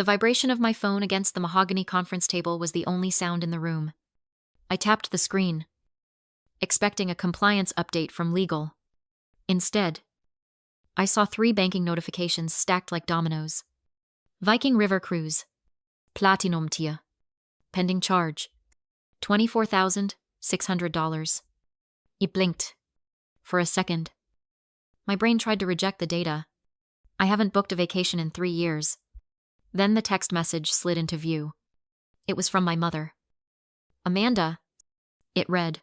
The vibration of my phone against the mahogany conference table was the only sound in the room. I tapped the screen, expecting a compliance update from legal. Instead, I saw 3 banking notifications stacked like dominoes. Viking River Cruise. Platinum Tier. Pending charge. $24,600. It blinked. For a second. My brain tried to reject the data. I haven't booked a vacation in 3 years. Then the text message slid into view. It was from my mother. Amanda. It read.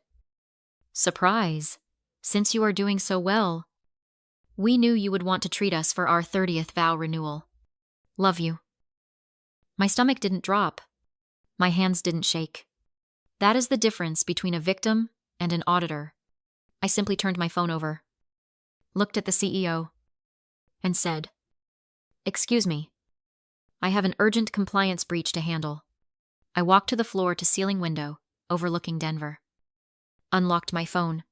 Surprise. Since you are doing so well, we knew you would want to treat us for our 30th vow renewal. Love you. My stomach didn't drop. My hands didn't shake. That is the difference between a victim and an auditor. I simply turned my phone over, looked at the CEO, and said, "Excuse me. I have an urgent compliance breach to handle." I walked to the floor-to-ceiling window overlooking Denver, unlocked my phone,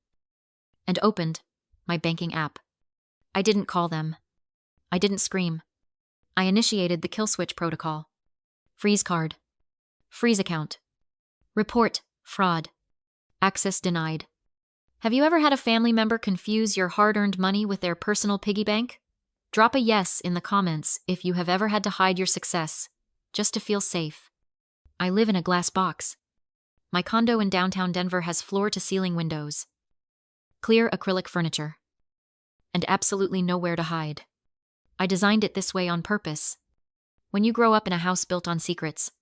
and opened my banking app. I didn't call them. I didn't scream. I initiated the kill switch protocol. Freeze card. Freeze account. Report fraud. Access denied. Have you ever had a family member confuse your hard-earned money with their personal piggy bank? Drop a yes in the comments if you have ever had to hide your success just to feel safe. I live in a glass box. My condo in downtown Denver has floor-to-ceiling windows, clear acrylic furniture, and absolutely nowhere to hide. I designed it this way on purpose. When you grow up in a house built on secrets,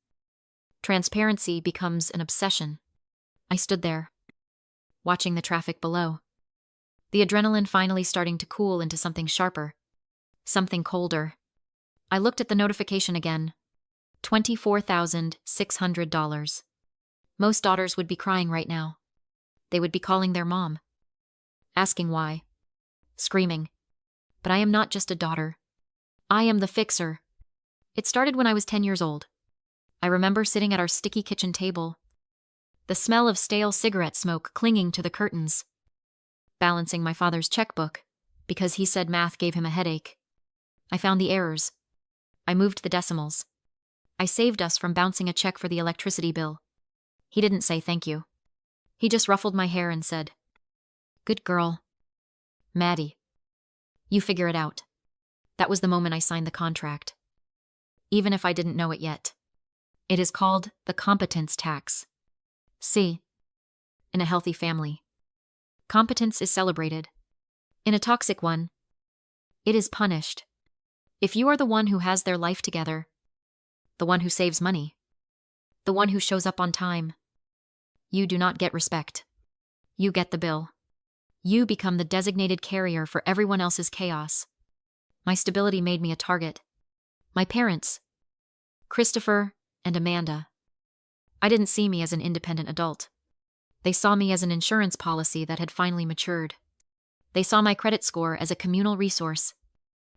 transparency becomes an obsession. I stood there, watching the traffic below. The adrenaline finally starting to cool into something sharper, something colder. I looked at the notification again. $24,600. Most daughters would be crying right now. They would be calling their mom, asking why, screaming. But I am not just a daughter. I am the fixer. It started when I was 10 years old. I remember sitting at our sticky kitchen table, the smell of stale cigarette smoke clinging to the curtains, balancing my father's checkbook because he said math gave him a headache. I found the errors. I moved the decimals. I saved us from bouncing a check for the electricity bill. He didn't say thank you. He just ruffled my hair and said, "Good girl. Maddie. You figure it out." That was the moment I signed the contract. Even if I didn't know it yet. It is called the competence tax. See, in a healthy family, competence is celebrated. In a toxic one, it is punished. If you are the one who has their life together, the one who saves money, the one who shows up on time, you do not get respect. You get the bill. You become the designated carrier for everyone else's chaos. My stability made me a target. My parents, Christopher and Amanda. I didn't see me as an independent adult. They saw me as an insurance policy that had finally matured. They saw my credit score as a communal resource.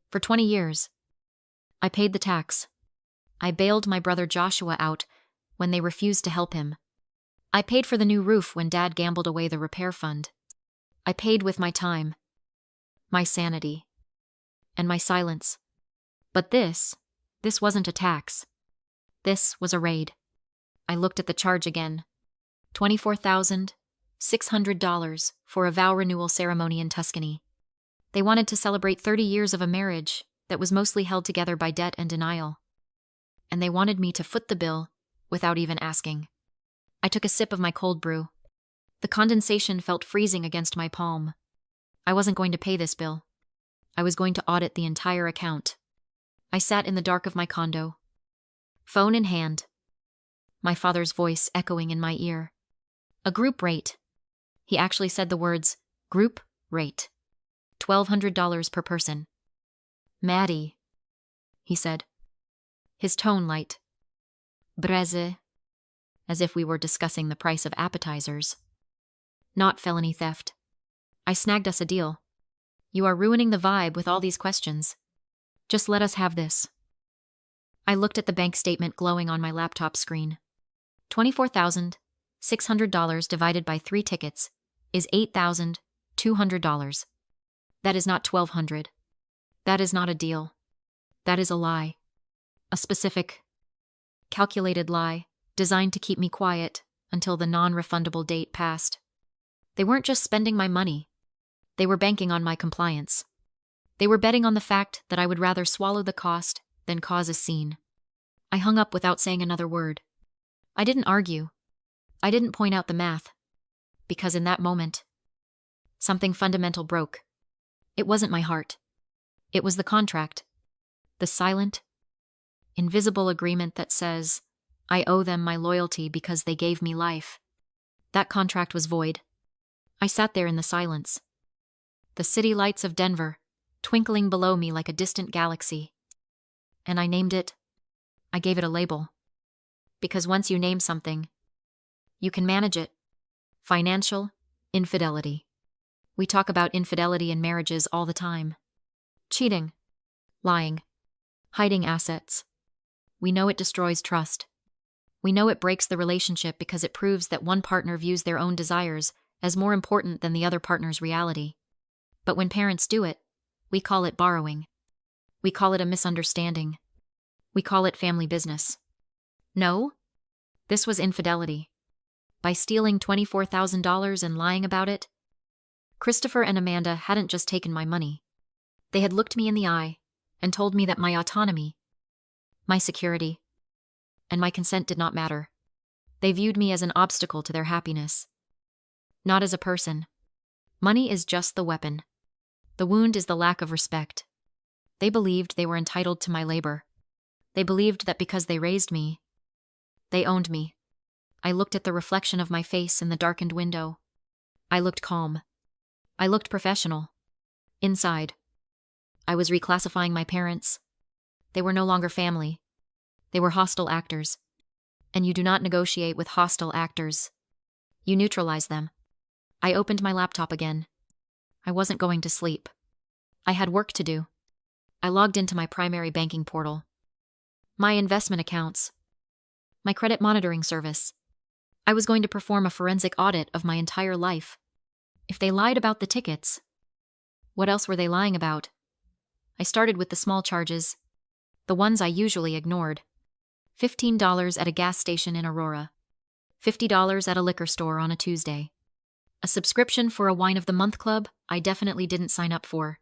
For 20 years, I paid the tax. I bailed my brother Joshua out when they refused to help him. I paid for the new roof when Dad gambled away the repair fund. I paid with my time, my sanity, and my silence. But this wasn't a tax. This was a raid. I looked at the charge again. $24,600 for a vow renewal ceremony in Tuscany. They wanted to celebrate 30 years of a marriage that was mostly held together by debt and denial. And they wanted me to foot the bill without even asking. I took a sip of my cold brew. The condensation felt freezing against my palm. I wasn't going to pay this bill. I was going to audit the entire account. I sat in the dark of my condo, phone in hand, my father's voice echoing in my ear. A group rate. He actually said the words, group rate. $1,200 per person. Maddie, he said, his tone light. Breze, as if we were discussing the price of appetizers. Not felony theft. I snagged us a deal. You are ruining the vibe with all these questions. Just let us have this. I looked at the bank statement glowing on my laptop screen. $24,600 divided by 3 tickets is $8,200. That is not $1,200. That is not a deal. That is a lie. A specific, calculated lie designed to keep me quiet until the non-refundable date passed. They weren't just spending my money. They were banking on my compliance. They were betting on the fact that I would rather swallow the cost than cause a scene. I hung up without saying another word. I didn't argue. I didn't point out the math. Because in that moment, something fundamental broke. It wasn't my heart. It was the contract. The silent, invisible agreement that says, I owe them my loyalty because they gave me life. That contract was void. I sat there in the silence. The city lights of Denver, twinkling below me like a distant galaxy. And I named it. I gave it a label. Because once you name something, you can manage it. Financial infidelity. We talk about infidelity in marriages all the time. Cheating, lying, hiding assets. We know it destroys trust. We know it breaks the relationship because it proves that one partner views their own desires as more important than the other partner's reality. But when parents do it, we call it borrowing. We call it a misunderstanding. We call it family business. No, this was infidelity. By stealing $24,000 and lying about it, Christopher and Amanda hadn't just taken my money. They had looked me in the eye and told me that my autonomy, my security, and my consent did not matter. They viewed me as an obstacle to their happiness. Not as a person. Money is just the weapon. The wound is the lack of respect. They believed they were entitled to my labor. They believed that because they raised me, they owned me. I looked at the reflection of my face in the darkened window. I looked calm. I looked professional. Inside, I was reclassifying my parents. They were no longer family. They were hostile actors. And you do not negotiate with hostile actors. You neutralize them. I opened my laptop again. I wasn't going to sleep. I had work to do. I logged into my primary banking portal. My investment accounts. My credit monitoring service. I was going to perform a forensic audit of my entire life. If they lied about the tickets, what else were they lying about? I started with the small charges, the ones I usually ignored. $15 at a gas station in Aurora. $50 at a liquor store on a Tuesday. A subscription for a Wine of the Month club I definitely didn't sign up for.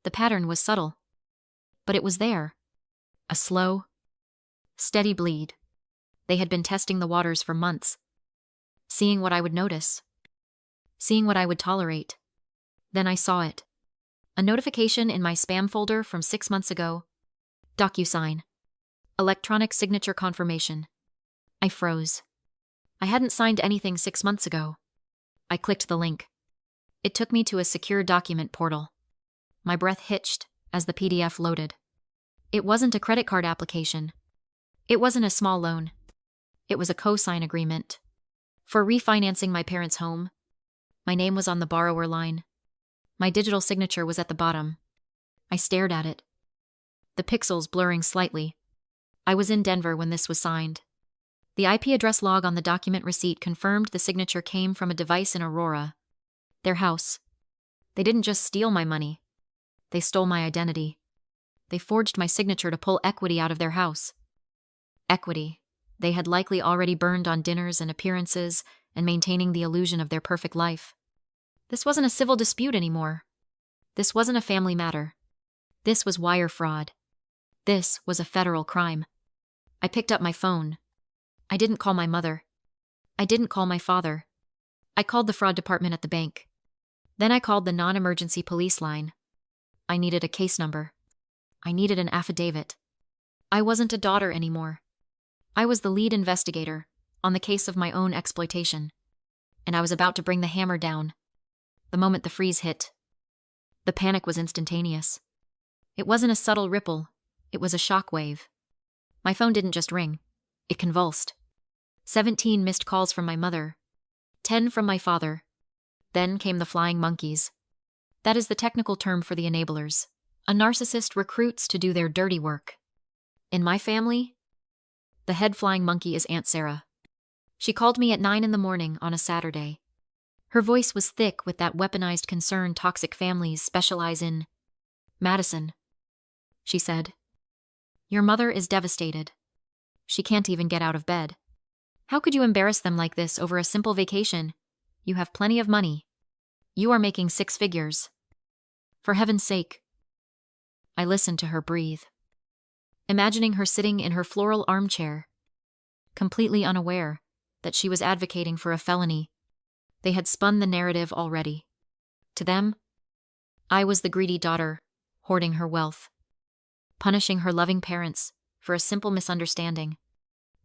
The pattern was subtle, but it was there. A slow, steady bleed. They had been testing the waters for months, seeing what I would notice, seeing what I would tolerate. Then I saw it. A notification in my spam folder from 6 months ago. DocuSign. Electronic signature confirmation. I froze. I hadn't signed anything 6 months ago. I clicked the link. It took me to a secure document portal. My breath hitched as the PDF loaded. It wasn't a credit card application. It wasn't a small loan. It was a co-sign agreement. For refinancing my parents' home. My name was on the borrower line. My digital signature was at the bottom. I stared at it. The pixels blurring slightly. I was in Denver when this was signed. The IP address log on the document receipt confirmed the signature came from a device in Aurora. Their house. They didn't just steal my money. They stole my identity. They forged my signature to pull equity out of their house. Equity they had likely already burned on dinners and appearances and maintaining the illusion of their perfect life. This wasn't a civil dispute anymore. This wasn't a family matter. This was wire fraud. This was a federal crime. I picked up my phone. I didn't call my mother. I didn't call my father. I called the fraud department at the bank. Then I called the non-emergency police line. I needed a case number. I needed an affidavit. I wasn't a daughter anymore. I was the lead investigator on the case of my own exploitation. And I was about to bring the hammer down. The moment the freeze hit. The panic was instantaneous. It wasn't a subtle ripple. It was a shock wave. My phone didn't just ring. It convulsed. 17 missed calls from my mother. 10 from my father. Then came the flying monkeys. That is the technical term for the enablers. A narcissist recruits to do their dirty work. In my family, the head flying monkey is Aunt Sarah. She called me at 9 a.m. on a Saturday. Her voice was thick with that weaponized concern toxic families specialize in. Madison, she said. Your mother is devastated. She can't even get out of bed. How could you embarrass them like this over a simple vacation? You have plenty of money. You are making 6 figures. For heaven's sake. I listened to her breathe, imagining her sitting in her floral armchair, completely unaware that she was advocating for a felony. They had spun the narrative already. To them, I was the greedy daughter, hoarding her wealth, punishing her loving parents for a simple misunderstanding.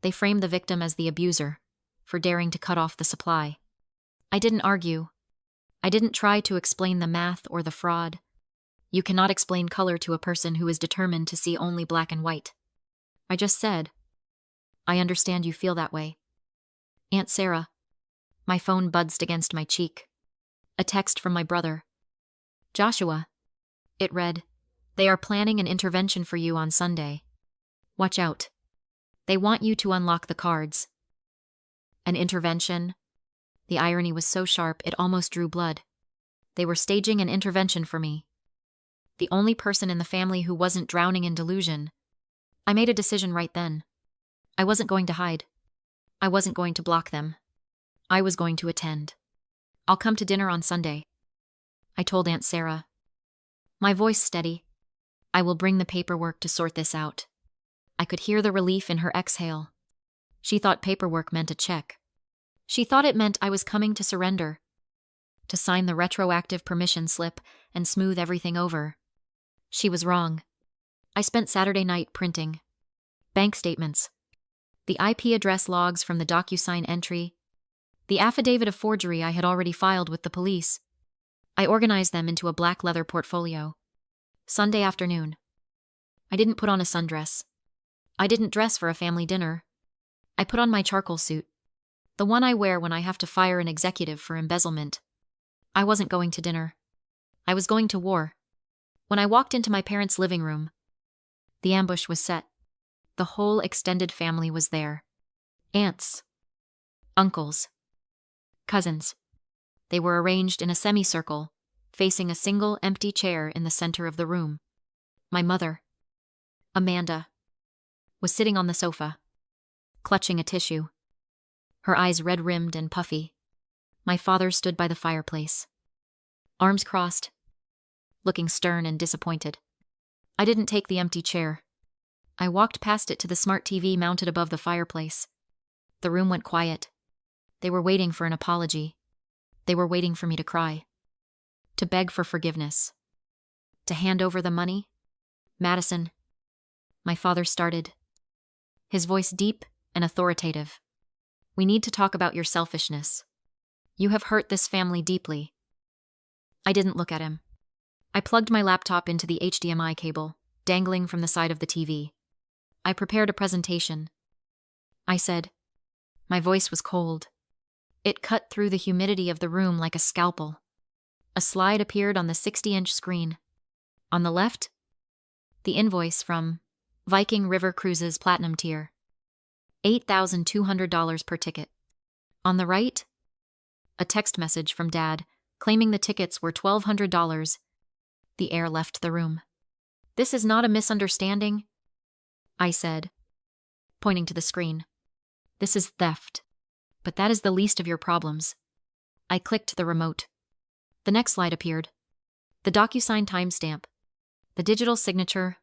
They framed the victim as the abuser for daring to cut off the supply. I didn't argue. I didn't try to explain the math or the fraud. You cannot explain color to a person who is determined to see only black and white. I just said, I understand you feel that way. Aunt Sarah. My phone buzzed against my cheek. A text from my brother. Joshua. It read, they are planning an intervention for you on Sunday. Watch out. They want you to unlock the cards. An intervention? The irony was so sharp it almost drew blood. They were staging an intervention for me. The only person in the family who wasn't drowning in delusion. I made a decision right then. I wasn't going to hide. I wasn't going to block them. I was going to attend. I'll come to dinner on Sunday. I told Aunt Sarah. My voice steady. I will bring the paperwork to sort this out. I could hear the relief in her exhale. She thought paperwork meant a check. She thought it meant I was coming to surrender, to sign the retroactive permission slip and smooth everything over. She was wrong. I spent Saturday night printing bank statements, the IP address logs from the DocuSign entry, the affidavit of forgery I had already filed with the police. I organized them into a black leather portfolio. Sunday afternoon. I didn't put on a sundress. I didn't dress for a family dinner. I put on my charcoal suit, the one I wear when I have to fire an executive for embezzlement. I wasn't going to dinner. I was going to war. When I walked into my parents' living room, the ambush was set. The whole extended family was there. Aunts, uncles, cousins. They were arranged in a semicircle, facing a single empty chair in the center of the room. My mother, Amanda, was sitting on the sofa, clutching a tissue, her eyes red-rimmed and puffy. My father stood by the fireplace, arms crossed, looking stern and disappointed. I didn't take the empty chair. I walked past it to the smart TV mounted above the fireplace. The room went quiet. They were waiting for an apology. They were waiting for me to cry, to beg for forgiveness, to hand over the money. Madison, my father started, his voice deep and authoritative. We need to talk about your selfishness. You have hurt this family deeply. I didn't look at him. I plugged my laptop into the HDMI cable, dangling from the side of the TV. I prepared a presentation. I said, my voice was cold. It cut through the humidity of the room like a scalpel. A slide appeared on the 60-inch screen. On the left, the invoice from Viking River Cruises Platinum Tier. $8,200 per ticket. On the right, a text message from Dad claiming the tickets were $1,200. The air left the room. This is not a misunderstanding, I said, pointing to the screen. This is theft. But that is the least of your problems. I clicked the remote. The next slide appeared. The DocuSign timestamp, the digital signature,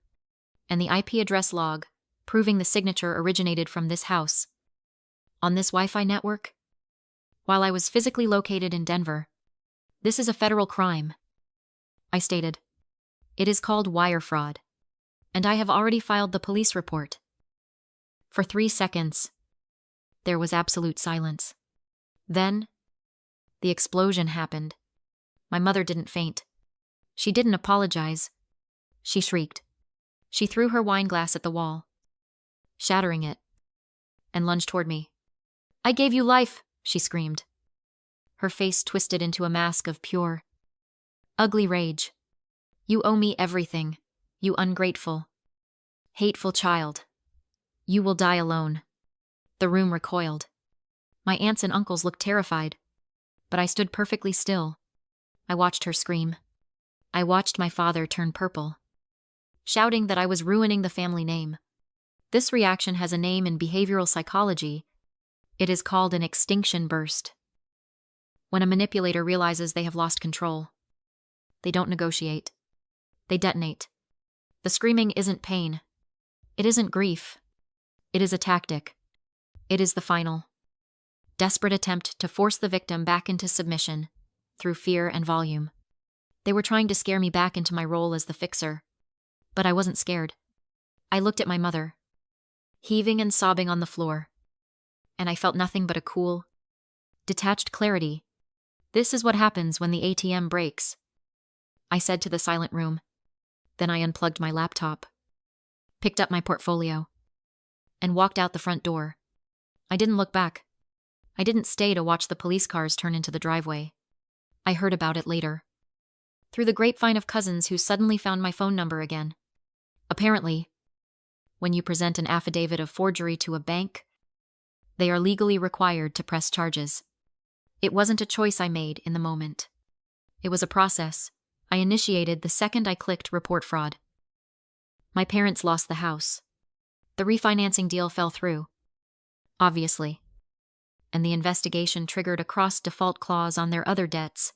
and the IP address log proving the signature originated from this house. On this Wi-Fi network? While I was physically located in Denver. This is a federal crime, I stated. It is called wire fraud, and I have already filed the police report. For 3 seconds, there was absolute silence. Then, the explosion happened. My mother didn't faint. She didn't apologize. She shrieked. She threw her wine glass at the wall, shattering it, and lunged toward me. I gave you life, she screamed. Her face twisted into a mask of pure, ugly rage. You owe me everything, you ungrateful, hateful child. You will die alone. The room recoiled. My aunts and uncles looked terrified, but I stood perfectly still. I watched her scream. I watched my father turn purple, shouting that I was ruining the family name, This reaction has a name in behavioral psychology. It is called an extinction burst. When a manipulator realizes they have lost control, they don't negotiate. They detonate. The screaming isn't pain. It isn't grief. It is a tactic. It is the final, desperate attempt to force the victim back into submission through fear and volume. They were trying to scare me back into my role as the fixer. But I wasn't scared. I looked at my mother, heaving and sobbing on the floor, and I felt nothing but a cool, detached clarity. This is what happens when the ATM breaks, I said to the silent room. Then I unplugged my laptop, picked up my portfolio, and walked out the front door. I didn't look back. I didn't stay to watch the police cars turn into the driveway. I heard about it later, through the grapevine of cousins who suddenly found my phone number again. Apparently, when you present an affidavit of forgery to a bank, they are legally required to press charges. It wasn't a choice I made in the moment. It was a process I initiated the second I clicked report fraud. My parents lost the house. The refinancing deal fell through, obviously, and the investigation triggered a cross-default clause on their other debts.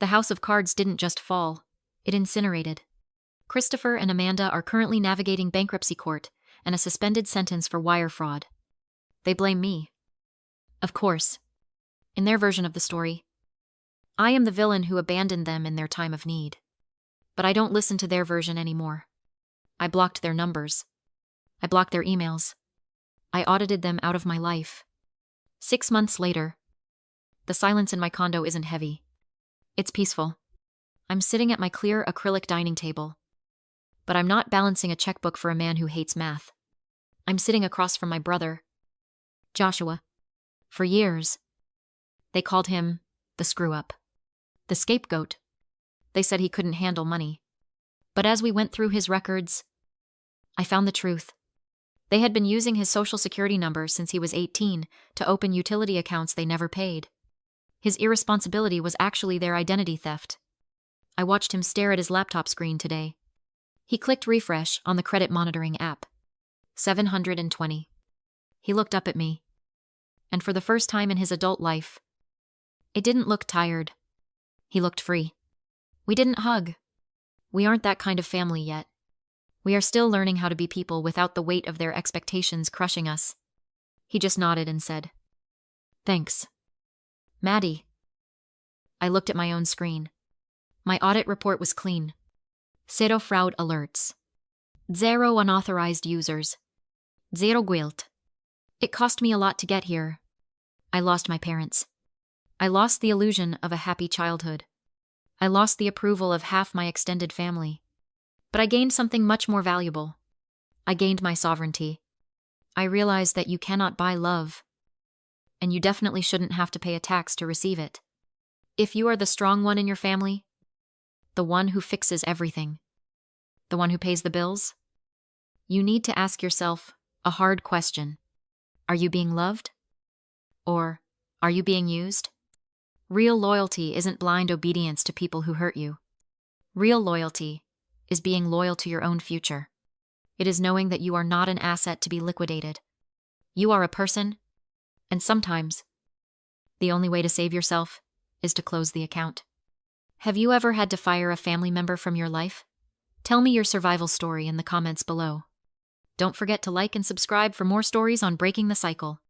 The house of cards didn't just fall, it incinerated. Christopher and Amanda are currently navigating bankruptcy court and a suspended sentence for wire fraud. They blame me. Of course, in their version of the story, I am the villain who abandoned them in their time of need. But I don't listen to their version anymore. I blocked their numbers. I blocked their emails. I audited them out of my life. 6 months later, the silence in my condo isn't heavy. It's peaceful. I'm sitting at my clear acrylic dining table. But I'm not balancing a checkbook for a man who hates math. I'm sitting across from my brother, Joshua. For years, they called him the screw-up, the scapegoat. They said he couldn't handle money. But as we went through his records, I found the truth. They had been using his social security number since he was 18 to open utility accounts they never paid. His irresponsibility was actually their identity theft. I watched him stare at his laptop screen today. He clicked refresh on the credit monitoring app. 720. He looked up at me. And for the first time in his adult life, it didn't look tired. He looked free. We didn't hug. We aren't that kind of family yet. We are still learning how to be people without the weight of their expectations crushing us. He just nodded and said, "Thanks, Maddie." I looked at my own screen. My audit report was clean. 0 fraud alerts. 0 unauthorized users. 0 guilt. It cost me a lot to get here. I lost my parents. I lost the illusion of a happy childhood. I lost the approval of half my extended family. But I gained something much more valuable. I gained my sovereignty. I realized that you cannot buy love. And you definitely shouldn't have to pay a tax to receive it. If you are the strong one in your family, the one who fixes everything, the one who pays the bills, you need to ask yourself a hard question. Are you being loved? Or are you being used? Real loyalty isn't blind obedience to people who hurt you. Real loyalty is being loyal to your own future. It is knowing that you are not an asset to be liquidated. You are a person, and sometimes the only way to save yourself is to close the account. Have you ever had to fire a family member from your life? Tell me your survival story in the comments below. Don't forget to like and subscribe for more stories on breaking the cycle.